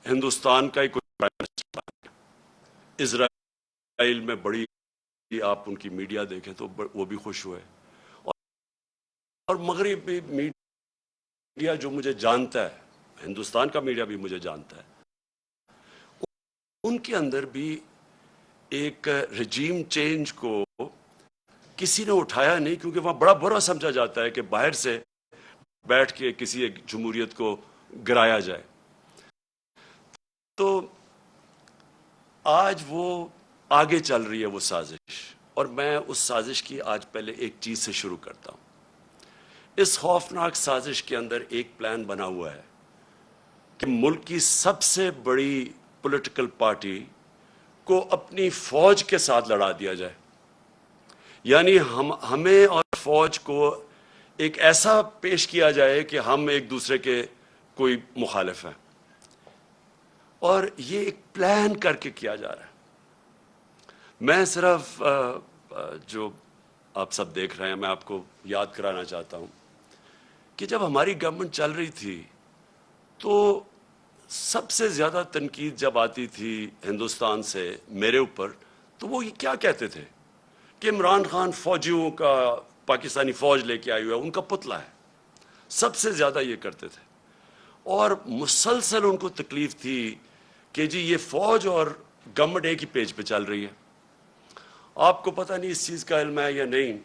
ہندوستان کا ہی کوئی prime minister بن گیا. اسرائیل میں بڑی، آپ ان کی میڈیا دیکھیں تو وہ بھی خوش ہوئے. اور مغربی میڈیا جو مجھے جانتا ہے، ہندوستان کا میڈیا بھی مجھے جانتا ہے، ان کے اندر بھی ایک رجیم چینج کو کسی نے اٹھایا نہیں، کیونکہ وہاں بڑا برا سمجھا جاتا ہے کہ باہر سے بیٹھ کے کسی ایک جمہوریت کو گرایا جائے. تو آج وہ آگے چل رہی ہے وہ سازش، اور میں اس سازش کی آج پہلے ایک چیز سے شروع کرتا ہوں. اس خوفناک سازش کے اندر ایک پلان بنا ہوا ہے کہ ملک کی سب سے بڑی پولیٹیکل پارٹی کو اپنی فوج کے ساتھ لڑا دیا جائے. یعنی ہمیں اور فوج کو ایک ایسا پیش کیا جائے کہ ہم ایک دوسرے کے کوئی مخالف ہیں، اور یہ ایک پلان کر کے کیا جا رہا ہے. میں صرف جو آپ سب دیکھ رہے ہیں، میں آپ کو یاد کرانا چاہتا ہوں کہ جب ہماری گورنمنٹ چل رہی تھی تو سب سے زیادہ تنقید جب آتی تھی ہندوستان سے میرے اوپر، تو وہ یہ کیا کہتے تھے کہ عمران خان فوجیوں کا، پاکستانی فوج لے کے آئی ہوا ہے، ان کا پتلا ہے. سب سے زیادہ یہ کرتے تھے، اور مسلسل ان کو تکلیف تھی کہ جی یہ فوج اور گورنمنٹ ایک ہی پیج پہ چل رہی ہے. آپ کو پتہ نہیں اس چیز کا علم ہے یا نہیں،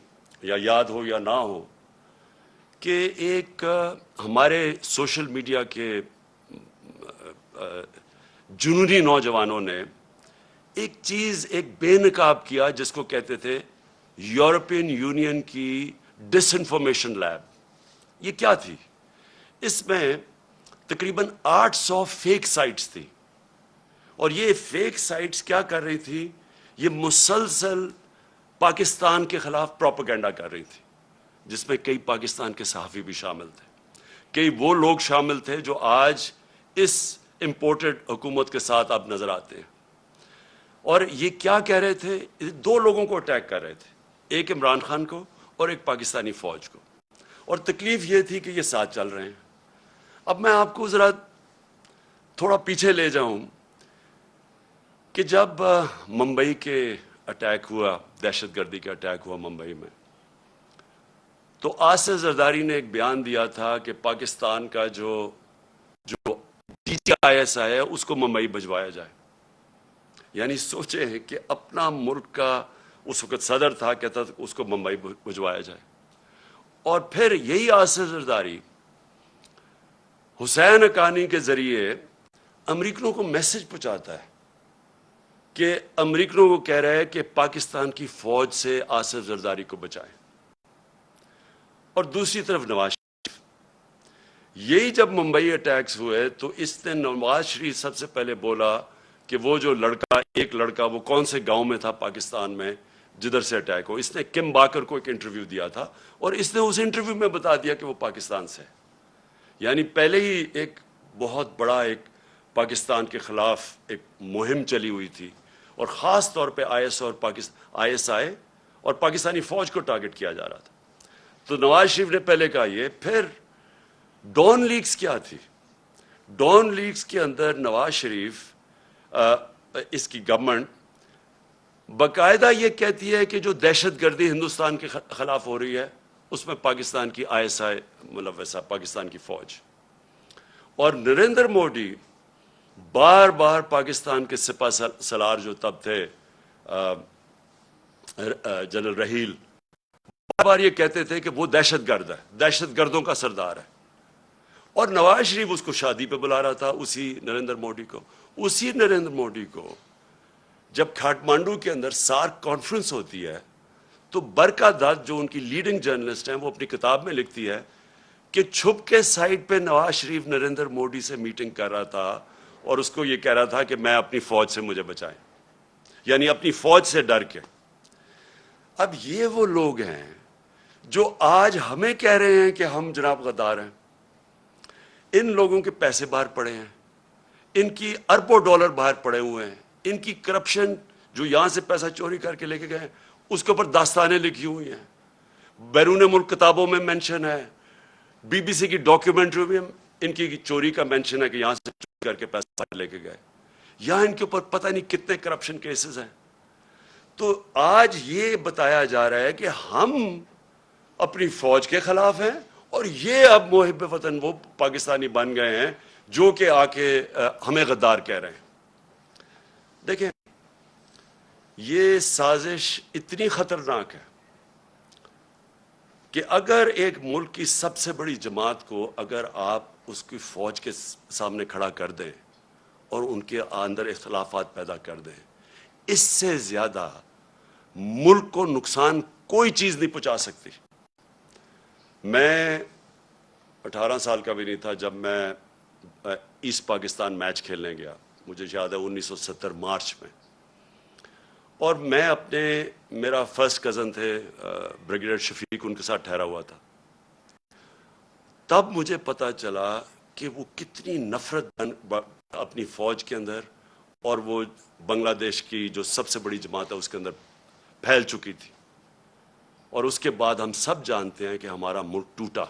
یا یاد ہو یا نہ ہو، کہ ایک ہمارے سوشل میڈیا کے جنونی نوجوانوں نے ایک چیز، ایک بے نقاب کیا جس کو کہتے تھے یورپین یونین کی ڈس انفارمیشن لیب. یہ کیا تھی؟ اس میں تقریباً 800 فیک سائٹس تھی، اور یہ فیک سائٹس کیا کر رہی تھی؟ یہ مسلسل پاکستان کے خلاف پروپیگنڈا کر رہی تھی، جس میں کئی پاکستان کے صحافی بھی شامل تھے. کئی وہ لوگ شامل تھے جو آج اس امپورٹڈ حکومت کے ساتھ اب نظر آتے ہیں. اور یہ کیا کہہ رہے تھے؟ دو لوگوں کو اٹیک کر رہے تھے، ایک عمران خان کو اور ایک پاکستانی فوج کو، اور تکلیف یہ تھی کہ یہ ساتھ چل رہے ہیں. اب میں آپ کو ذرا تھوڑا پیچھے لے جاؤں کہ جب ممبئی کے اٹیک ہوا، دہشت گردی کا اٹیک ہوا ممبئی میں، تو آصف زرداری نے ایک بیان دیا تھا کہ پاکستان کا جو DTIS ہے اس کو ممبئی بھجوایا جائے. یعنی سوچیں کہ اپنا ملک کا اس وقت صدر تھا، کہتا تھا اس کو ممبئی بھجوایا جائے. اور پھر یہی آصف زرداری حسین حقانی کے ذریعے امریکنوں کو میسج پہنچاتا ہے کہ امریکنوں کو کہہ رہا ہے کہ پاکستان کی فوج سے آصف زرداری کو بچائیں. اور دوسری طرف نواز شریف، یہی جب ممبئی اٹیکس ہوئے تو اس نے نواز شریف سب سے پہلے بولا کہ وہ جو ایک لڑکا وہ کون سے گاؤں میں تھا پاکستان میں جدھر سے اٹیک ہو. اس نے کم باکر کو ایک انٹرویو دیا تھا، اور اس نے اس انٹرویو میں بتا دیا کہ وہ پاکستان سے ہے. یعنی پہلے ہی ایک بہت بڑا ایک پاکستان کے خلاف ایک مہم چلی ہوئی تھی، اور خاص طور پہ ISI اور پاکستانی فوج کو ٹارگٹ کیا جا رہا تھا. تو نواز شریف نے پہلے کہا یہ. پھر ڈون لیکس کیا تھی؟ ڈون لیکس کے اندر نواز شریف، اس کی گورنمنٹ باقاعدہ یہ کہتی ہے کہ جو دہشت گردی ہندوستان کے خلاف ہو رہی ہے اس میں پاکستان کی ISI ملوث ہے، پاکستان کی فوج. اور نریندر مودی بار بار پاکستان کے سپہ سالار جو تب تھے جنرل رحیل، بار بار یہ کہتے تھے کہ وہ دہشت گرد ہے، دہشت گردوں کا سردار ہے. اور نواز شریف اس کو شادی پہ بلا رہا تھا، اسی نریندر مودی کو. اسی نریندر مودی کو جب کھاٹمانڈو کے اندر سارک کانفرنس ہوتی ہے تو برکا دت جو ان کی لیڈنگ جرنلسٹ ہیں، وہ اپنی کتاب میں لکھتی ہے کہ چھپ کے سائٹ پہ نواز شریف نریندر مودی سے میٹنگ کر رہا تھا، اور اس کو یہ کہہ رہا تھا کہ میں اپنی فوج سے مجھے بچائیں، یعنی اپنی فوج سے ڈر کے. اب یہ وہ لوگ ہیں جو آج ہمیں کہہ رہے ہیں کہ ہم جناب غدار ہیں. ان لوگوں کے پیسے باہر پڑے ہیں، ان کی اربوں ڈالر باہر پڑے ہوئے ہیں، ان کی کرپشن جو یہاں سے پیسہ چوری کر کے لے کے گئے اس کے اوپر داستانیں لکھی ہوئی ہیں، بیرون ملک کتابوں میں مینشن ہے، BBC کی ڈاکیومنٹری میں ان کی چوری کا مینشن ہے کہ یہاں سے چوری کر کے پیسہ لے کے گئے، یہاں ان کے اوپر پتہ نہیں کتنے کرپشن کیسز ہیں. تو آج یہ بتایا جا رہا ہے کہ ہم اپنی فوج کے خلاف ہیں اور یہ اب محب وطن وہ پاکستانی بن گئے ہیں جو کہ آ کے ہمیں غدار کہہ رہے ہیں. دیکھیں یہ سازش اتنی خطرناک ہے کہ اگر ایک ملک کی سب سے بڑی جماعت کو اگر آپ اس کی فوج کے سامنے کھڑا کر دیں اور ان کے اندر اختلافات پیدا کر دیں، اس سے زیادہ ملک کو نقصان کوئی چیز نہیں پہنچا سکتی. میں 18 سال کا بھی نہیں تھا جب میں ایسٹ پاکستان میچ کھیلنے گیا، مجھے یاد ہے 1970 مارچ میں، اور میں میرا فرسٹ کزن تھے بریگیڈیئر شفیق، ان کے ساتھ ٹھہرا ہوا تھا. تب مجھے پتا چلا کہ وہ کتنی نفرت اپنی فوج کے اندر اور وہ بنگلہ دیش کی جو سب سے بڑی جماعت ہے اس کے اندر پھیل چکی تھی. اور اس کے بعد ہم سب جانتے ہیں کہ ہمارا ملک ٹوٹا.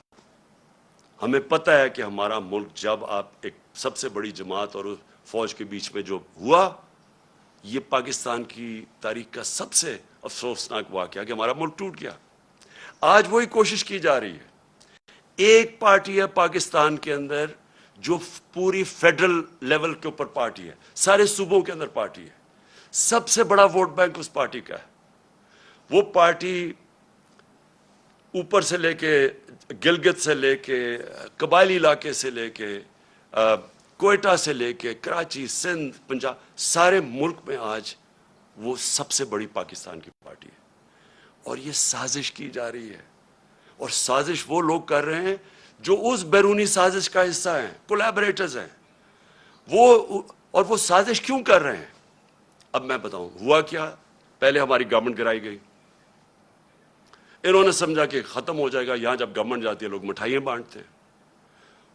ہمیں پتہ ہے کہ ہمارا ملک جب آپ ایک سب سے بڑی جماعت اور فوج کے بیچ میں جو ہوا، یہ پاکستان کی تاریخ کا سب سے افسوسناک واقعہ کہ ہمارا ملک ٹوٹ گیا. آج وہی کوشش کی جا رہی ہے. ایک پارٹی ہے پاکستان کے اندر جو پوری فیڈرل لیول کے اوپر پارٹی ہے، سارے صوبوں کے اندر پارٹی ہے، سب سے بڑا ووٹ بینک اس پارٹی کا ہے. وہ پارٹی اوپر سے لے کے گلگت سے لے کے قبائلی علاقے سے لے کے کوئٹہ سے لے کے کراچی، سندھ، پنجاب، سارے ملک میں آج وہ سب سے بڑی پاکستان کی پارٹی ہے. اور یہ سازش کی جا رہی ہے، اور سازش وہ لوگ کر رہے ہیں جو اس بیرونی سازش کا حصہ ہیں، کولیبریٹرز ہیں. اور وہ سازش کیوں کر رہے ہیں؟ اب میں بتاؤں ہوا کیا. پہلے ہماری گورنمنٹ گرائی گئی، انہوں نے سمجھا کہ ختم ہو جائے گا. یہاں جب گورنمنٹ جاتی ہے لوگ مٹھائیاں بانٹتے ہیں،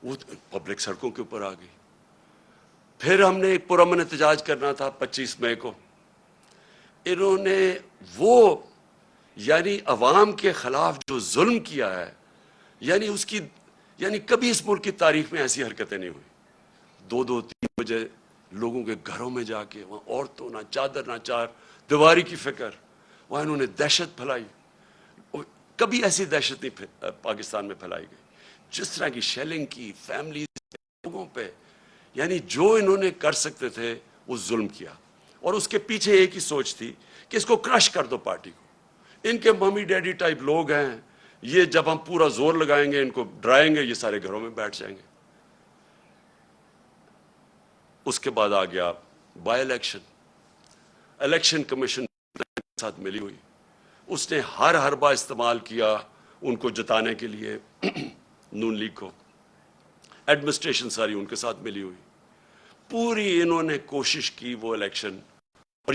وہ پبلک سڑکوں کے اوپر آ گئی. پھر ہم نے ایک پرامن احتجاج کرنا تھا 25 مئی کو. انہوں نے وہ یعنی عوام کے خلاف جو ظلم کیا ہے، یعنی کبھی اس ملک کی تاریخ میں ایسی حرکتیں نہیں ہوئی. 2-3 بجے لوگوں کے گھروں میں جا کے وہاں عورتوں نہ چادر نہ چار دیواری کی فکر، وہاں انہوں نے دہشت پھیلائی. کبھی ایسی دہشت نہیں پاکستان میں پھیلائی گئی. جس طرح کی شیلنگ کی فیملیز لوگوں پہ، یعنی جو انہوں نے کر سکتے تھے وہ ظلم کیا. اور اس کے پیچھے ایک ہی سوچ تھی کہ اس کو کرش کر دو پارٹی کو. ان کے ممی ڈیڈی ٹائپ لوگ ہیں، یہ جب ہم پورا زور لگائیں گے ان کو ڈرائیں گے، یہ سارے گھروں میں بیٹھ جائیں گے. اس کے بعد آ گیا بائی الیکشن کمیشن کے ساتھ ملی ہوئی. اس نے ہر حربہ استعمال کیا ان کو جتانے کے لیے نون لیگ کو. ایڈمنسٹریشن ساری ان کے ساتھ ملی ہوئی. پوری انہوں نے کوشش کی وہ الیکشن، اور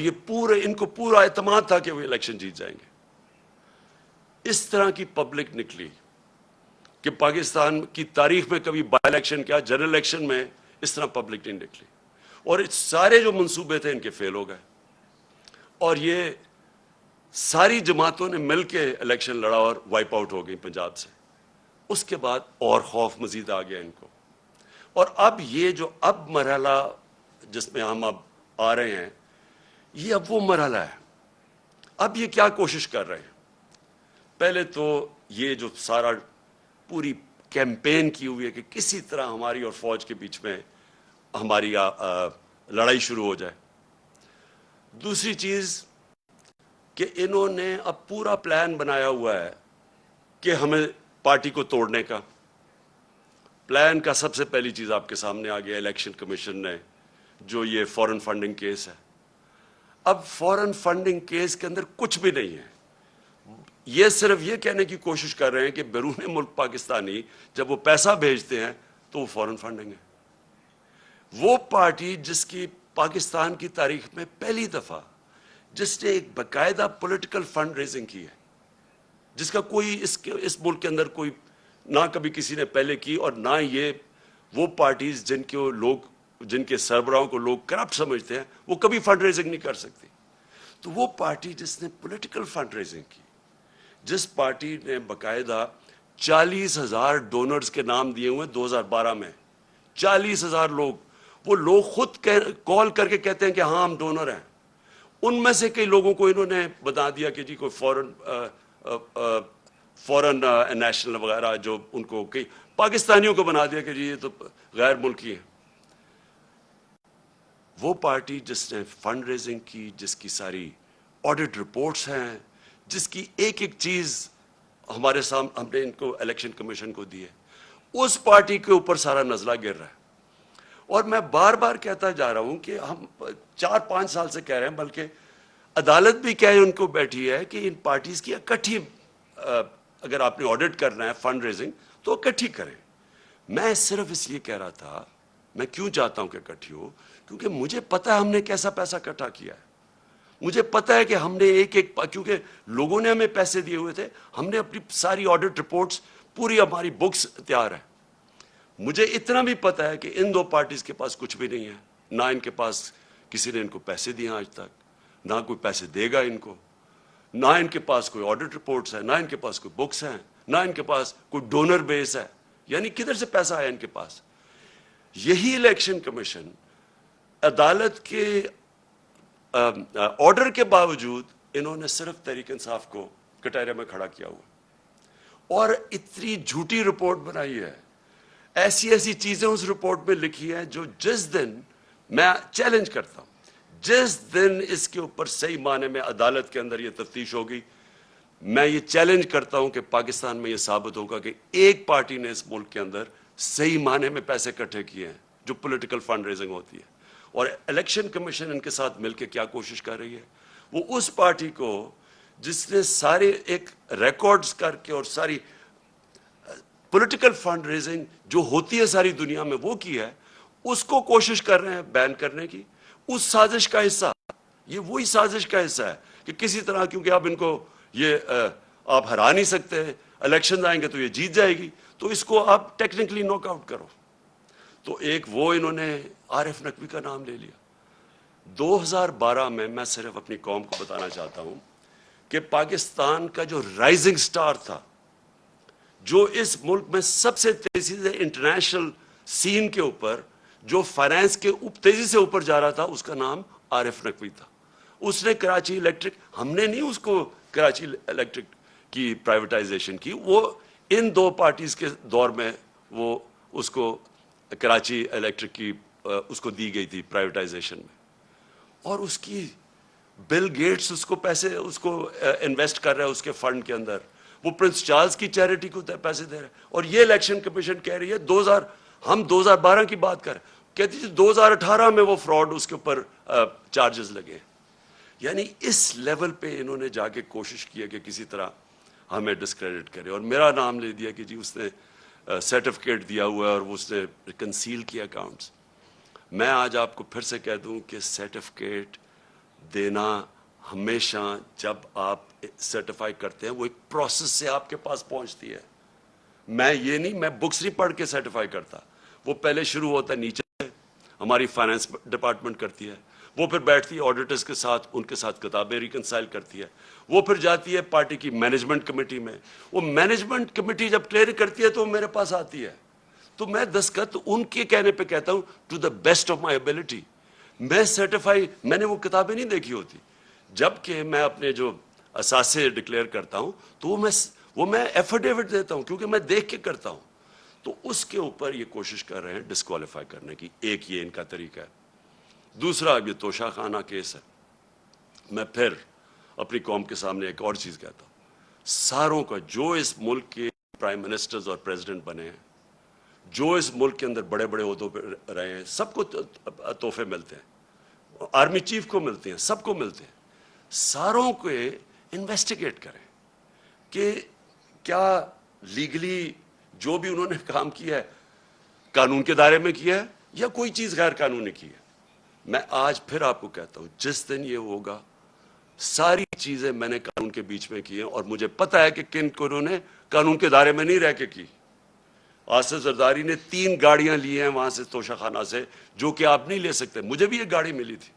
ان کو پورا اعتماد تھا کہ وہ الیکشن جیت جائیں گے. اس طرح کی پبلک نکلی کہ پاکستان کی تاریخ میں کبھی بائی الیکشن کیا، جنرل الیکشن میں اس طرح پبلک نہیں نکلی. اور سارے جو منصوبے تھے ان کے فیل ہو گئے. اور یہ ساری جماعتوں نے مل کے الیکشن لڑا اور وائپ آؤٹ ہو گئی پنجاب سے. اس کے بعد اور خوف مزید آ گیا ان کو. اور اب یہ جو مرحلہ جس میں ہم اب آ رہے ہیں، یہ اب وہ مرحلہ ہے. اب یہ کیا کوشش کر رہے ہیں؟ پہلے تو یہ جو سارا پوری کیمپین کی ہوئی ہے کہ کسی طرح ہماری اور فوج کے بیچ میں ہماری لڑائی شروع ہو جائے. دوسری چیز کہ انہوں نے اب پورا پلان بنایا ہوا ہے کہ ہمیں پارٹی کو توڑنے کا. پلان کا سب سے پہلی چیز آپ کے سامنے آ گیا الیکشن کمیشن نے، جو یہ فورن فنڈنگ کیس ہے. اب فورن فنڈنگ کیس کے اندر کچھ بھی نہیں ہے. یہ صرف یہ کہنے کی کوشش کر رہے ہیں کہ بیرون ملک پاکستانی جب وہ پیسہ بھیجتے ہیں تو وہ فورن فنڈنگ ہے. وہ پارٹی جس کی پاکستان کی تاریخ میں پہلی دفعہ جس نے ایک باقاعدہ پولیٹیکل فنڈ ریزنگ کی ہے، جس کا کوئی اس ملک کے اندر کوئی نہ کبھی کسی نے پہلے کی، اور نہ یہ وہ پارٹیز جن کے سربراہوں کو لوگ کرپٹ سمجھتے ہیں وہ کبھی فنڈ ریزنگ نہیں کر سکتی. تو وہ پارٹی جس نے پولیٹیکل فنڈ ریزنگ کی، جس پارٹی نے باقاعدہ 40,000 ڈونرز کے نام دیے ہوئے 2012 میں 40,000 لوگ، وہ لوگ خود کال کر کے کہتے ہیں کہ ہاں ہم ڈونر ہیں. ان میں سے کئی لوگوں کو انہوں نے بتا دیا کہ جی کوئی فورن نیشنل وغیرہ، جو ان کو کئی پاکستانیوں کو بنا دیا کہ جی یہ تو غیر ملکی ہے. وہ پارٹی جس نے فنڈ ریزنگ کی، جس کی ساری آڈٹ رپورٹس ہیں، جس کی ایک ایک چیز ہمارے سامنے ہم نے ان کو الیکشن کمیشن کو دی ہے، اس پارٹی کے اوپر سارا نزلہ گر رہا ہے. اور میں بار بار کہتا جا رہا ہوں کہ ہم 4-5 سال سے کہہ رہے ہیں، بلکہ عدالت بھی کہے ان کو بیٹھی ہے کہ ان پارٹیز کی اکٹھی، اگر آپ نے آڈٹ کرنا ہے فنڈ ریزنگ تو اکٹھی کریں. میں صرف اس لیے کہہ رہا تھا، میں کیوں چاہتا ہوں کہ اکٹھی ہو، کیونکہ مجھے پتا ہے ہم نے کیسا پیسہ اکٹھا کیا ہے. مجھے پتا ہے کہ ہم نے کیونکہ لوگوں نے ہمیں پیسے دیے ہوئے تھے، ہم نے اپنی ساری آڈٹ رپورٹس، پوری ہماری بکس تیار ہے. مجھے اتنا بھی پتا ہے کہ ان 2 پارٹیز کے پاس کچھ بھی نہیں ہے، نہ ان کے پاس کسی نے ان کو پیسے دیے آج تک، نہ کوئی پیسے دے گا ان کو، نہ ان کے پاس کوئی آڈٹ رپورٹس ہے، نہ ان کے پاس کوئی بکس ہیں، نہ ان کے پاس کوئی ڈونر بیس ہے. یعنی کدھر سے پیسہ آیا ان کے پاس؟ یہی الیکشن کمیشن عدالت کے آرڈر کے باوجود انہوں نے صرف تحریک انصاف کو کٹہرے میں کھڑا کیا ہوا، اور اتنی جھوٹی رپورٹ بنائی ہے، ایسی ایسی چیزیں اس رپورٹ میں لکھی ہیں جو جس دن میں چیلنج کرتا ہوں، جس دن اس کے اوپر صحیح معنی میں عدالت کے اندر یہ تفتیش ہوگی، میں یہ چیلنج کرتا ہوں کہ پاکستان میں یہ ثابت ہوگا کہ ایک پارٹی نے اس ملک کے اندر صحیح معنی میں پیسے اکٹھے کیے ہیں جو پولیٹیکل فنڈ ریزنگ ہوتی ہے. اور الیکشن کمیشن ان کے ساتھ مل کے کیا کوشش کر رہی ہے، وہ اس پارٹی کو جس نے سارے ایک ریکارڈز کر کے اور ساری پولیٹیکل فنڈ ریزنگ جو ہوتی ہے ساری دنیا میں وہ کی ہے، اس کو کوشش کر رہے ہیں بین کرنے کی. اس سازش کا حصہ، یہ وہی سازش کا حصہ ہے کہ کسی طرح، کیونکہ اب ان کو یہ آپ ہرا نہیں سکتے، الیکشن آئیں گے تو یہ جیت جائے گی، تو اس کو آپ ٹیکنیکلی ناک آؤٹ کرو. تو ایک وہ انہوں نے عارف نقوی کا نام لے لیا. 2012 میں میں صرف اپنی قوم کو بتانا چاہتا ہوں کہ پاکستان کا جو رائزنگ سٹار تھا، جو اس ملک میں سب سے تیزی سے انٹرنیشنل سین کے اوپر جو فائنانس کے تیزی سے اوپر جا رہا تھا، اس کا نام عارف نقوی تھا. اس نے کراچی الیکٹرک، ہم نے نہیں اس کو کراچی الیکٹرک کی پرائیویٹائزیشن کی، وہ ان 2 پارٹیز کے دور میں وہ اس کو کراچی الیکٹرک کی اس کو دی گئی تھی پرائیویٹائزیشن میں. اور اس کی بل گیٹس اس کو پیسے اس کو انویسٹ کر رہا ہے اس کے فنڈ کے اندر، وہ پرنس چارلز کی چیریٹی کو پیسے دے رہے ہیں. اور یہ الیکشن کمیشن کہہ رہی ہے ہم 2012 کی بات کریں، کہتی تھی 2018 میں وہ فراڈ اس کے اوپر چارجز لگے. یعنی اس لیول پہ انہوں نے جا کے کوشش کی ہے کہ کسی طرح ہمیں ڈسکریڈٹ کرے، اور میرا نام لے دیا کہ جی اس نے سرٹیفکیٹ دیا ہوا ہے اور وہ اس نے کنسیل کیا اکاؤنٹس. میں آج آپ کو پھر سے کہہ دوں کہ سرٹیفکیٹ دینا ہمیشہ، جب آپ سرٹیفائی کرتے ہیں، وہ ایک پروسیس سے آپ کے پاس پہنچتی ہے. میں بکس نہیں پڑھ کے سرٹیفائی کرتا، وہ پہلے شروع ہوتا ہے نیچے، ہماری فائنانس ڈپارٹمنٹ کرتی ہے، وہ پھر بیٹھتی ہے آڈیٹرز کے ساتھ، ان کے ساتھ کتابیں ریکنسائل کرتی ہے، وہ پھر جاتی ہے پارٹی کی مینجمنٹ کمیٹی میں، وہ مینجمنٹ کمیٹی جب کلیئر کرتی ہے تو وہ میرے پاس آتی ہے، تو میں دستخط ان کے کہنے پہ کہتا ہوں to the best of my ability. میں سرٹیفائی، میں نے وہ کتابیں نہیں دیکھی ہوتی، جبکہ میں اپنے جو اثاثے ڈکلیئر کرتا ہوں تو وہ میں ایفیڈیوٹ دیتا ہوں، کیونکہ میں دیکھ کے کرتا ہوں. تو اس کے اوپر یہ کوشش کر رہے ہیں ڈسکوالیفائی کرنے کی. ایک یہ ان کا طریقہ ہے. دوسرا یہ توشہ خانہ کیس ہے. میں پھر اپنی قوم کے سامنے ایک اور چیز کہتا ہوں، ساروں کا جو اس ملک کے پرائم منسٹرز اور پریزیڈنٹ بنے ہیں، جو اس ملک کے اندر بڑے بڑے عہدوں پہ رہے ہیں، سب کو تحفے ملتے ہیں، آرمی چیف کو ملتے ہیں، سب کو ملتے ہیں. ساروں کو انویسٹیگیٹ کریں کہ کیا لیگلی جو بھی انہوں نے کام کیا ہے قانون کے دائرے میں کیا ہے یا کوئی چیز غیر قانونی کی ہے. میں آج پھر آپ کو کہتا ہوں، جس دن یہ ہوگا، ساری چیزیں میں نے قانون کے بیچ میں کی ہیں، اور مجھے پتا ہے کہ کن کو انہوں نے قانون کے دائرے میں نہیں رہ کے کی. آصف زرداری نے 3 گاڑیاں لی ہیں وہاں سے توشہ خانہ سے، جو کہ آپ نہیں لے سکتے. مجھے بھی ایک گاڑی ملی تھی،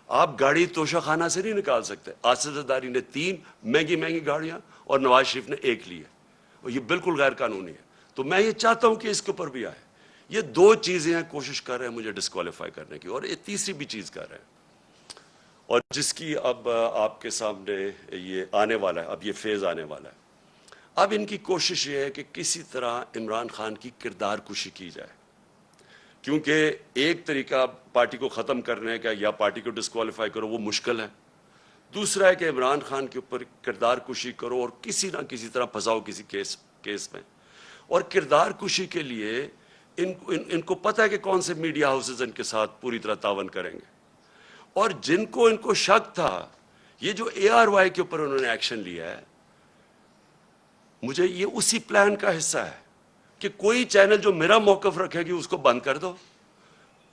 آپ گاڑی توشہ خانہ سے نہیں نکال سکتے. آصف زرداری نے 3 مہنگی گاڑیاں اور نواز شریف نے 1 لی ہے، اور یہ بالکل غیر قانونی ہے. تو میں یہ چاہتا ہوں کہ اس کے اوپر بھی آئے. یہ دو چیزیں ہیں کوشش کر رہے ہیں مجھے ڈسکوالیفائی کرنے کی، اور یہ تیسری بھی چیز کر رہے ہیں، اور جس کی اب آپ کے سامنے یہ آنے والا ہے، اب یہ فیز آنے والا ہے۔ اب ان کی کوشش یہ ہے کہ کسی طرح عمران خان کی کردار کشی کی جائے، کیونکہ ایک طریقہ پارٹی کو ختم کرنے کا یا پارٹی کو ڈسکوالیفائی کرو وہ مشکل ہے، دوسرا ہے کہ عمران خان کے اوپر کردار کشی کرو اور کسی نہ کسی طرح پھنساؤ کسی کیس میں، اور کردار کشی کے لیے ان کو پتہ ہے کہ کون سے میڈیا ہاؤسز ان کے ساتھ پوری طرح تعاون کریں گے، اور جن کو ان کو شک تھا، یہ جو اے آر وائی کے اوپر انہوں نے ایکشن لیا ہے، مجھے یہ اسی پلان کا حصہ ہے کہ کوئی چینل جو میرا موقف رکھے گی اس کو بند کر دو،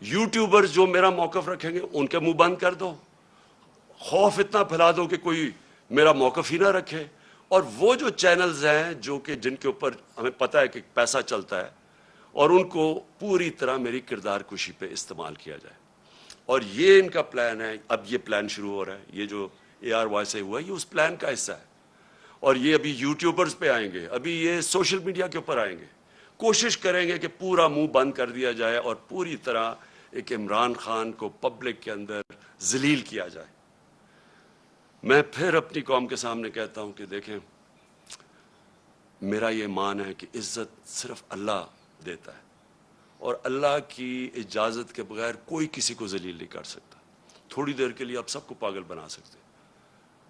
یوٹیوبرز جو میرا موقف رکھیں گے ان کے منہ بند کر دو، خوف اتنا پھیلا دو کہ کوئی میرا موقف ہی نہ رکھے، اور وہ جو چینلز ہیں جو کہ جن کے اوپر ہمیں پتہ ہے کہ پیسہ چلتا ہے، اور ان کو پوری طرح میری کردار کشی پہ استعمال کیا جائے، اور یہ ان کا پلان ہے۔ اب یہ پلان شروع ہو رہا ہے، یہ جو اے آر وائی سے ہوا ہے یہ اس پلان کا حصہ ہے، اور یہ ابھی یوٹیوبرز پہ آئیں گے، ابھی یہ سوشل میڈیا کے اوپر آئیں گے، کوشش کریں گے کہ پورا منہ بند کر دیا جائے اور پوری طرح ایک عمران خان کو پبلک کے اندر ذلیل کیا جائے۔ میں پھر اپنی قوم کے سامنے کہتا ہوں کہ دیکھیں، میرا یہ مان ہے کہ عزت صرف اللہ دیتا ہے، اور اللہ کی اجازت کے بغیر کوئی کسی کو ذلیل نہیں کر سکتا۔ تھوڑی دیر کے لیے آپ سب کو پاگل بنا سکتے ہیں،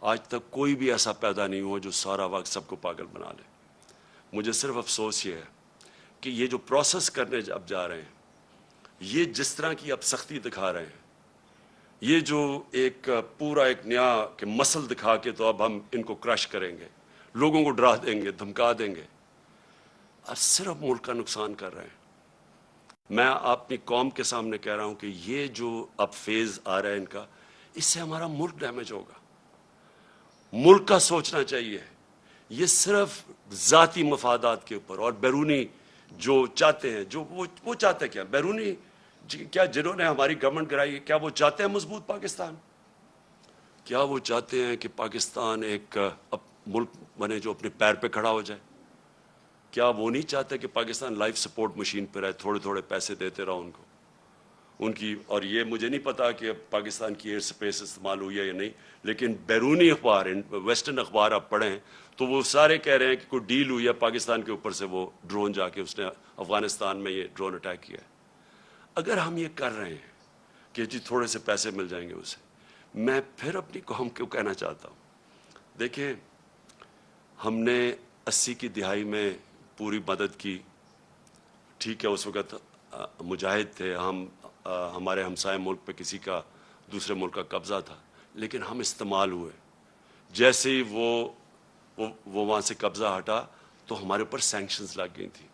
آج تک کوئی بھی ایسا پیدا نہیں ہوا جو سارا وقت سب کو پاگل بنا لے۔ مجھے صرف افسوس یہ ہے کہ یہ جو پروسیس کرنے اب جا رہے ہیں، یہ جس طرح کی اب سختی دکھا رہے ہیں، یہ جو ایک پورا ایک نیا کہ مسل دکھا کے تو اب ہم ان کو کرش کریں گے، لوگوں کو ڈرا دیں گے، دھمکا دیں گے، اب صرف ملک کا نقصان کر رہے ہیں۔ میں اپنی قوم کے سامنے کہہ رہا ہوں کہ یہ جو اب فیز آ رہا ہے ان کا، اس سے ہمارا ملک ڈیمیج ہوگا۔ ملک کا سوچنا چاہیے، یہ صرف ذاتی مفادات کے اوپر اور بیرونی جو چاہتے ہیں، جو وہ چاہتے کیا بیرونی، کیا جنہوں نے ہماری گورنمنٹ گرائی، کیا وہ چاہتے ہیں مضبوط پاکستان؟ کیا وہ چاہتے ہیں کہ پاکستان ایک ملک بنے جو اپنے پیر پہ کھڑا ہو جائے؟ کیا وہ نہیں چاہتے کہ پاکستان لائف سپورٹ مشین پہ رہے، تھوڑے تھوڑے پیسے دیتے رہو ان کو، ان کی؟ اور یہ مجھے نہیں پتا کہ پاکستان کی ایئر سپیس استعمال ہوئی ہے یا نہیں، لیکن بیرونی اخبار، ویسٹرن اخبار آپ پڑھیں تو وہ سارے کہہ رہے ہیں کہ کوئی ڈیل ہوئی ہے پاکستان کے اوپر سے، وہ ڈرون جا کے اس نے افغانستان میں یہ ڈرون اٹیک کیا ہے۔ اگر ہم یہ کر رہے ہیں کہ جی تھوڑے سے پیسے مل جائیں گے اسے، میں پھر اپنی قوم کو کہنا چاہتا ہوں، دیکھیں، ہم نے 80 کی دہائی میں پوری مدد کی، ٹھیک ہے، اس وقت مجاہد تھے ہم، ہمارے ہمسائے ملک پہ کسی کا دوسرے ملک کا قبضہ تھا، لیکن ہم استعمال ہوئے۔ جیسے ہی وہ وہاں سے قبضہ ہٹا تو ہمارے اوپر سینکشنز لگ گئی تھیں،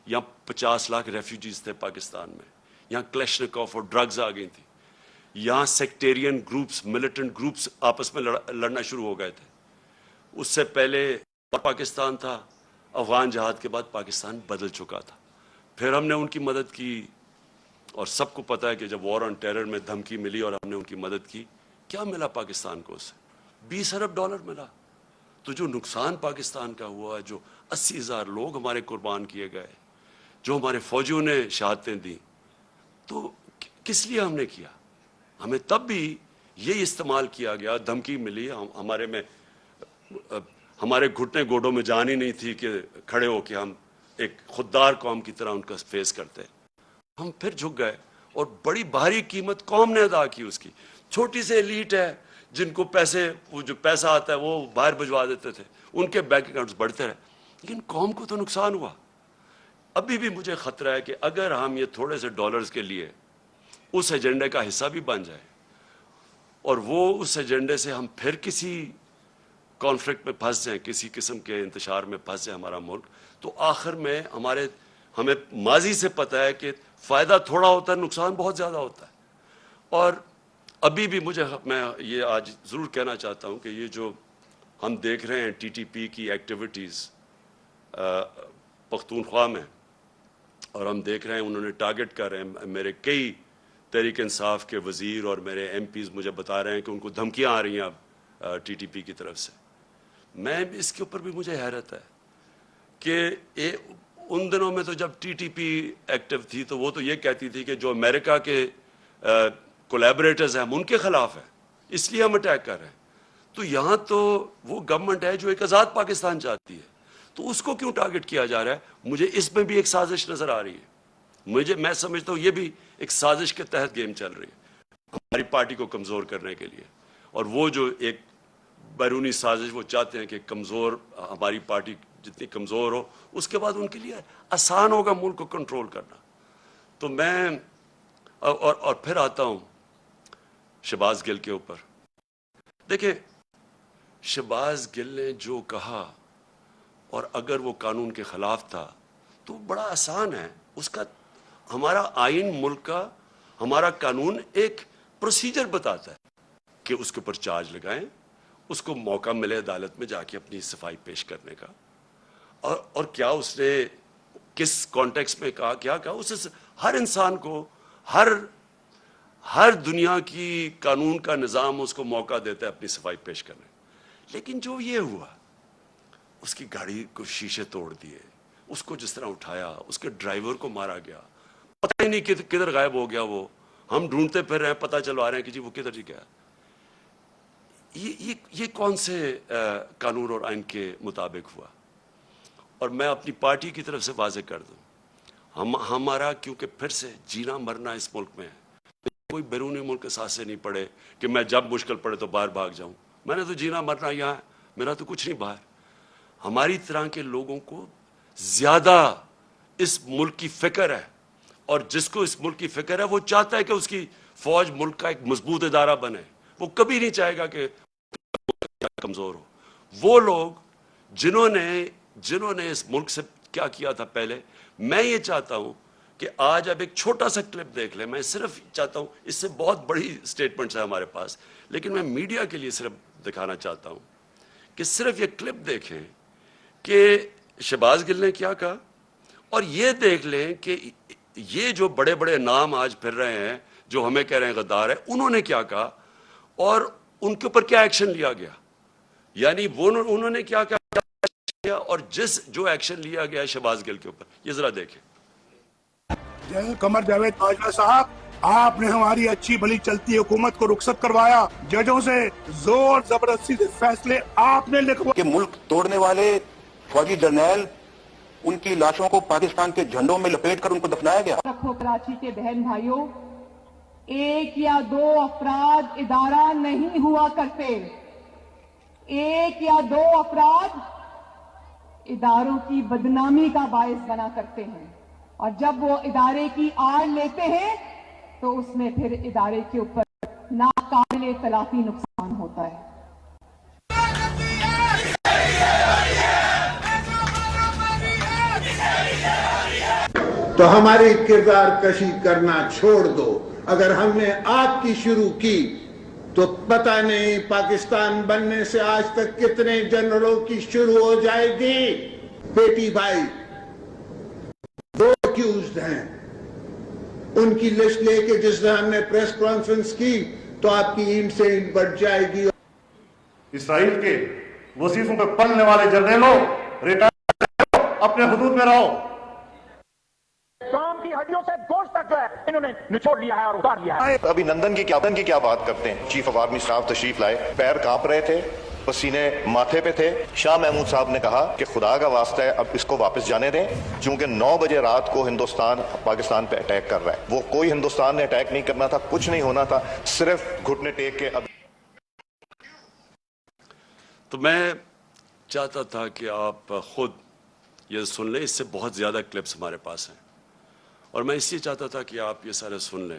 یہاں 50 لاکھ ریفیوجیز تھے پاکستان میں، یہاں کلیشنکوف اور ڈرگز آ گئی تھیں، یہاں سیکٹیرین گروپس، ملیٹنٹ گروپس آپس میں لڑنا شروع ہو گئے تھے۔ اس سے پہلے پاکستان تھا، افغان جہاد کے بعد پاکستان بدل چکا تھا، پھر ہم نے ان کی مدد کی، اور سب کو پتا ہے کہ جب وار آن ٹیرر میں دھمکی ملی اور ہم نے ان کی مدد کی، کیا ملا پاکستان کو؟ اس سے $20 ارب ملا۔ تو جو نقصان پاکستان کا ہوا، جو 80,000 لوگ ہمارے قربان کیے گئے، جو ہمارے فوجیوں نے شہادتیں دیں، تو کس لیے ہم نے کیا؟ ہمیں تب بھی یہی استعمال کیا گیا، دھمکی ملی، ہمارے میں ہمارے گھٹنے گوڑوں میں جان ہی نہیں تھی کہ کھڑے ہو کے ہم ایک خوددار قوم کی طرح ان کا فیس کرتے، ہم پھر جھک گئے، اور بڑی بھاری قیمت قوم نے ادا کی اس کی۔ چھوٹی سے ایلیٹ ہے جن کو پیسے، وہ جو پیسہ آتا ہے وہ باہر بھجوا دیتے تھے، ان کے بینک اکاؤنٹس بڑھتے رہے، لیکن قوم کو تو نقصان ہوا۔ ابھی بھی مجھے خطرہ ہے کہ اگر ہم یہ تھوڑے سے ڈالرز کے لیے اس ایجنڈے کا حصہ بھی بن جائے، اور وہ اس ایجنڈے سے ہم پھر کسی کانفلکٹ میں پھنس جائیں، کسی قسم کے انتشار میں پھنس جائے ہمارا ملک، تو آخر میں ہمیں ماضی سے پتہ ہے کہ فائدہ تھوڑا ہوتا ہے، نقصان بہت زیادہ ہوتا ہے۔ اور ابھی بھی میں یہ آج ضرور کہنا چاہتا ہوں کہ یہ جو ہم دیکھ رہے ہیں ٹی ٹی پی کی ایکٹیویٹیز پختونخوا میں، اور ہم دیکھ رہے ہیں انہوں نے ٹارگٹ کر رہے ہیں، میرے کئی تحریک انصاف کے وزیر اور میرے ایم پیز مجھے بتا رہے ہیں کہ ان کو دھمکیاں آ رہی ہیں اب ٹی ٹی پی کی طرف سے۔ میں اس کے اوپر بھی مجھے حیرت ہے کہ ان دنوں میں تو جب ٹی ٹی پی ایکٹیو تھی تو وہ تو یہ کہتی تھی کہ جو امریکہ کے کولیبریٹرز ہیں ہم ان کے خلاف ہیں، اس لیے ہم اٹیک کر رہے ہیں. تو یہاں تو وہ گورنمنٹ ہے جو ایک آزاد پاکستان چاہتی ہے، تو اس کو کیوں ٹارگٹ کیا جا رہا ہے؟ مجھے اس میں بھی ایک سازش نظر آ رہی ہے. میں سمجھتا ہوں یہ بھی ایک سازش کے تحت گیم چل رہی ہے ہماری پارٹی کو کمزور کرنے کے لیے. اور وہ جو ایک بیرونی سازش وہ چاہتے ہیں کہ کمزور ہماری پارٹی جتنی کمزور ہو اس کے بعد ان کے لیے آسان ہوگا ملک کو کنٹرول کرنا. تو میں اور پھر آتا ہوں شہباز گل کے اوپر. دیکھیں شہباز گل نے جو کہا اور اگر وہ قانون کے خلاف تھا تو بڑا آسان ہے. اس کا ہمارا آئین ملک کا ہمارا قانون ایک پروسیجر بتاتا ہے کہ اس کے اوپر چارج لگائیں، اس کو موقع ملے عدالت میں جا کے اپنی صفائی پیش کرنے کا. اور کیا اس نے کس کانٹیکس میں کہا، کیا کہا، اس ہر انسان کو ہر دنیا کی قانون کا نظام اس کو موقع دیتا ہے اپنی صفائی پیش کرنے. لیکن جو یہ ہوا اس کی گاڑی کو شیشے توڑ دیے، اس کو جس طرح اٹھایا، اس کے ڈرائیور کو مارا گیا، پتہ ہی نہیں کدھر غائب ہو گیا وہ. ہم ڈھونڈتے پھر رہے ہیں، پتہ چلوا رہے ہیں کہ جی وہ کدھر جی گیا. یہ کون سے قانون اور آئین کے مطابق ہوا؟ اور میں اپنی پارٹی کی طرف سے واضح کر دوں، ہمارا کیونکہ پھر سے جینا مرنا اس ملک میں ہے. کوئی بیرونی ملک کے ساتھ سے نہیں پڑے کہ میں جب مشکل پڑے تو باہر بھاگ جاؤں. میں نے تو جینا مرنا یہاں ہے، میرا تو کچھ نہیں باہر. ہماری طرح کے لوگوں کو زیادہ اس ملک کی فکر ہے، اور جس کو اس ملک کی فکر ہے وہ چاہتا ہے کہ اس کی فوج ملک کا ایک مضبوط ادارہ بنے. وہ کبھی نہیں چاہے گا کہ کمزور ہو. وہ لوگ جنہوں نے اس ملک سے کیا کیا تھا پہلے، میں یہ چاہتا ہوں کہ آج اب ایک چھوٹا سا کلپ دیکھ لیں. میں صرف چاہتا ہوں، اس سے بہت بڑی سٹیٹمنٹس ہیں ہمارے پاس، لیکن میں میڈیا کے لیے صرف دکھانا چاہتا ہوں کہ صرف یہ کلپ دیکھیں کہ شہباز گل نے کیا کہا، اور یہ دیکھ لیں کہ یہ جو بڑے بڑے نام آج پھر رہے ہیں جو ہمیں کہہ رہے ہیں غدار ہے، انہوں نے کیا کہا اور ان کے اوپر کیا ایکشن لیا گیا. یعنی انہوں نے کیا کیا اور جو ایکشن لیا گیا شہباز گل کے اوپر، یہ ذرا دیکھیں. جنرل قمر جاوید باجوہ صاحب، آپ نے ہماری اچھی بھلی چلتی حکومت کو رخصت کروایا. ججوں سے زور زبردستی سے فیصلے آپ نے لکھوا کہ ملک توڑنے والے فوجی جرنیل ان کی لاشوں کو پاکستان کے جھنڈوں میں لپیٹ کر ان کو دفنایا گیا. رکھو کراچی کے بہن بھائیوں، ایک یا دو افراد ادارہ نہیں ہوا کرتے. ایک یا دو افراد اداروں کی بدنامی کا باعث بنا کرتے ہیں، اور جب وہ ادارے کی آڑ لیتے ہیں تو اس میں پھر ادارے کے اوپر ناقابل تلافی نقصان ہوتا ہے. تو ہماری کردار کشی کرنا چھوڑ دو. اگر ہم نے آپ کی شروع کی تو پتہ نہیں پاکستان بننے سے آج تک کتنے جنرلوں کی شروع ہو جائے گی. بیٹی بھائی دو ایکیوزڈ ہیں، ان کی لسٹ لے کے جس دن ہم نے پریس کانفرنس کی تو آپ کی اینٹ سے اینٹ بڑھ جائے گی. اسرائیل کے وظیفوں پہ پلنے والے جرنیلوں، ریٹائر اپنے حدود میں رہو. کام کی ہڈیوں سے گوشت تک جو ہے انہوں نے نچوڑ لیا ہے اور اتار لیا ہے. ابھی نندن کی کیا بات کرتے ہیں. چیف آف آرمی اسٹاف تشریف لائے، پیر کانپ رہے تھے، پسینے ماتھے پہ تھے. شاہ محمود صاحب نے کہا کہ خدا کا واسطہ ہے اب اس کو واپس جانے دیں، چونکہ 9 بجے رات کو ہندوستان پاکستان پہ اٹیک کر رہا ہے. وہ کوئی ہندوستان نے اٹیک نہیں کرنا تھا، کچھ نہیں ہونا تھا، صرف گھٹنے ٹیک کے. اب تو میں چاہتا تھا کہ آپ خود یہ سن لیں، اس سے بہت زیادہ کلپس ہمارے پاس ہیں، اور میں اس لیے چاہتا تھا کہ آپ یہ سارے سن لیں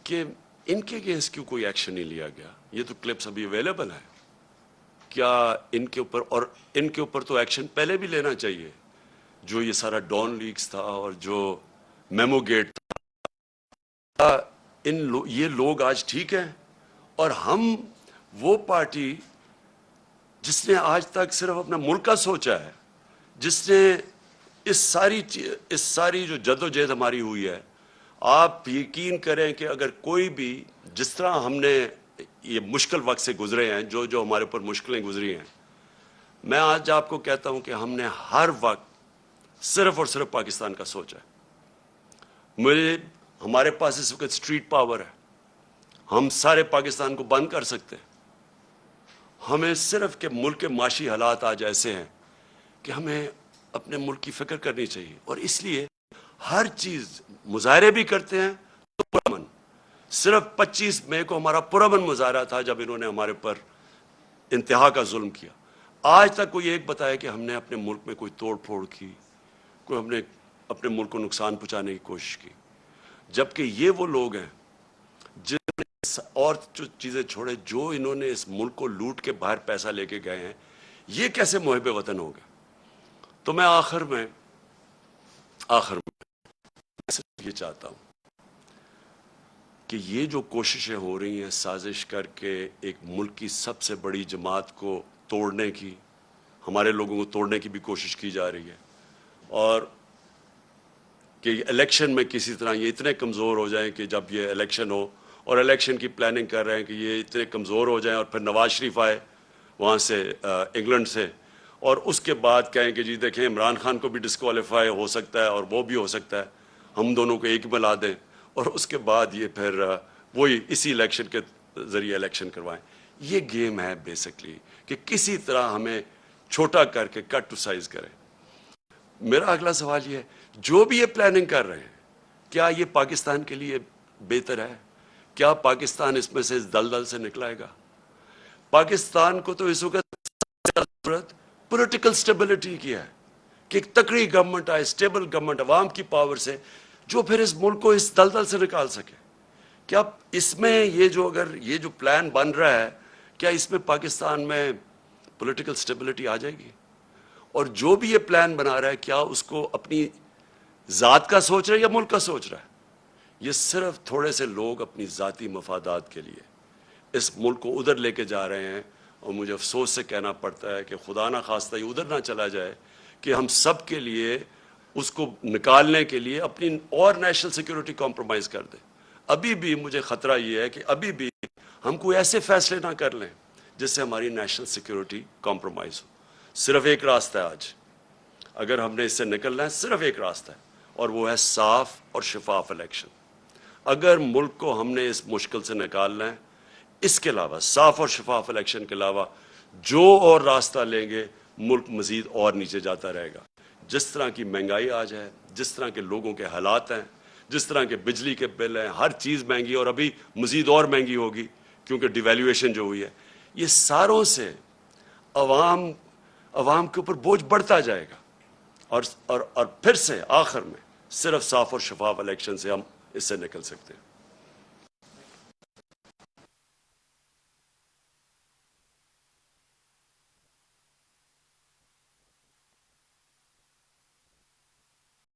کہ ان کے اگینسٹ کیوں کوئی ایکشن نہیں لیا گیا. یہ تو کلپس ابھی اویلیبل ہیں. کیا ان کے اوپر، اور ان کے اوپر تو ایکشن پہلے بھی لینا چاہیے. جو یہ سارا ڈان لیکس تھا اور جو میمو گیٹ تھا، یہ لوگ آج ٹھیک ہیں، اور ہم وہ پارٹی جس نے آج تک صرف اپنا ملک کا سوچا ہے، جس نے اس ساری جو جدوجہد ہماری ہوئی ہے، آپ یقین کریں کہ اگر کوئی بھی جس طرح ہم نے یہ مشکل وقت سے گزرے ہیں، جو ہمارے اوپر مشکلیں گزری ہیں، میں آج آپ کو کہتا ہوں کہ ہم نے ہر وقت صرف اور صرف پاکستان کا سوچ ہے. ہمارے پاس اس وقت اسٹریٹ پاور ہے, ہم سارے پاکستان کو بند کر سکتے ہیں. ہمیں صرف کہ ملک کے معاشی حالات آج ایسے ہیں کہ ہمیں اپنے ملک کی فکر کرنی چاہیے, اور اس لیے ہر چیز مظاہرے بھی کرتے ہیں تو پرامن. صرف 25 مئی کو ہمارا پرامن مظاہرہ تھا جب انہوں نے ہمارے پر انتہا کا ظلم کیا. آج تک کوئی ایک بتایا کہ ہم نے اپنے ملک میں کوئی توڑ پھوڑ کی, کوئی ہم نے اپنے ملک کو نقصان پہنچانے کی کوشش کی, جبکہ یہ وہ لوگ ہیں جنہوں نے اور جو چیزیں چھوڑے, جو انہوں نے اس ملک کو لوٹ کے باہر پیسہ لے کے گئے ہیں. یہ کیسے محب وطن ہو گئے؟ تو میں آخر میں صرف یہ چاہتا ہوں کہ یہ جو کوششیں ہو رہی ہیں سازش کر کے ایک ملک کی سب سے بڑی جماعت کو توڑنے کی, ہمارے لوگوں کو توڑنے کی بھی کوشش کی جا رہی ہے, اور کہ الیکشن میں کسی طرح یہ اتنے کمزور ہو جائیں کہ جب یہ الیکشن ہو, اور الیکشن کی پلاننگ کر رہے ہیں کہ یہ اتنے کمزور ہو جائیں اور پھر نواز شریف آئے وہاں سے انگلینڈ سے, اور اس کے بعد کہیں کہ جی دیکھیں عمران خان کو بھی ڈسکوالیفائی ہو سکتا ہے اور وہ بھی ہو سکتا ہے, ہم دونوں کو ایک ملا دیں, اور اس کے بعد یہ پھر وہی اسی الیکشن کے ذریعے الیکشن کروائیں. یہ گیم ہے بیسکلی کہ کسی طرح ہمیں چھوٹا کر کے کٹ ٹو سائز کریں. میرا اگلا سوال یہ ہے, جو بھی یہ پلاننگ کر رہے ہیں کیا یہ پاکستان کے لیے بہتر ہے؟ کیا پاکستان اس میں سے اس دلدل سے نکلائے گا؟ پاکستان کو تو اس وقت ضرورت پولیٹیکل سٹیبلٹی کی ہے کہ ایک تکڑی گورنمنٹ آئے, سٹیبل گورنمنٹ عوام کی پاور سے, جو پھر اس ملک کو اس دلدل سے نکال سکے. کیا اس میں یہ جو پلان بن رہا ہے, کیا اس میں پاکستان میں پولیٹیکل سٹیبلٹی آ جائے گی؟ اور جو بھی یہ پلان بنا رہا ہے کیا اس کو اپنی ذات کا سوچ رہا ہے یا ملک کا سوچ رہا ہے؟ یہ صرف تھوڑے سے لوگ اپنی ذاتی مفادات کے لیے اس ملک کو ادھر لے کے جا رہے ہیں, اور مجھے افسوس سے کہنا پڑتا ہے کہ خدا نہ خواستہ یہ ادھر نہ چلا جائے کہ ہم سب کے لیے اس کو نکالنے کے لیے اپنی اور نیشنل سیکیورٹی کمپرومائز کر دیں. ابھی بھی مجھے خطرہ یہ ہے کہ ابھی بھی ہم کوئی ایسے فیصلے نہ کر لیں جس سے ہماری نیشنل سیکیورٹی کمپرومائز ہو. صرف ایک راستہ ہے آج, اگر ہم نے اس سے نکلنا ہے صرف ایک راستہ ہے, اور وہ ہے صاف اور شفاف الیکشن. اگر ملک کو ہم نے اس مشکل سے نکالنا ہے, اس کے علاوہ صاف اور شفاف الیکشن کے علاوہ جو اور راستہ لیں گے ملک مزید اور نیچے جاتا رہے گا. جس طرح کی مہنگائی آج ہے, جس طرح کے لوگوں کے حالات ہیں, جس طرح کے بجلی کے بل ہیں, ہر چیز مہنگی, اور ابھی مزید اور مہنگی ہوگی کیونکہ ڈیویلیویشن جو ہوئی ہے, یہ ساروں سے عوام کے اوپر بوجھ بڑھتا جائے گا. اور پھر سے آخر میں صرف صاف اور شفاف الیکشن سے ہم اس سے نکل سکتے ہیں.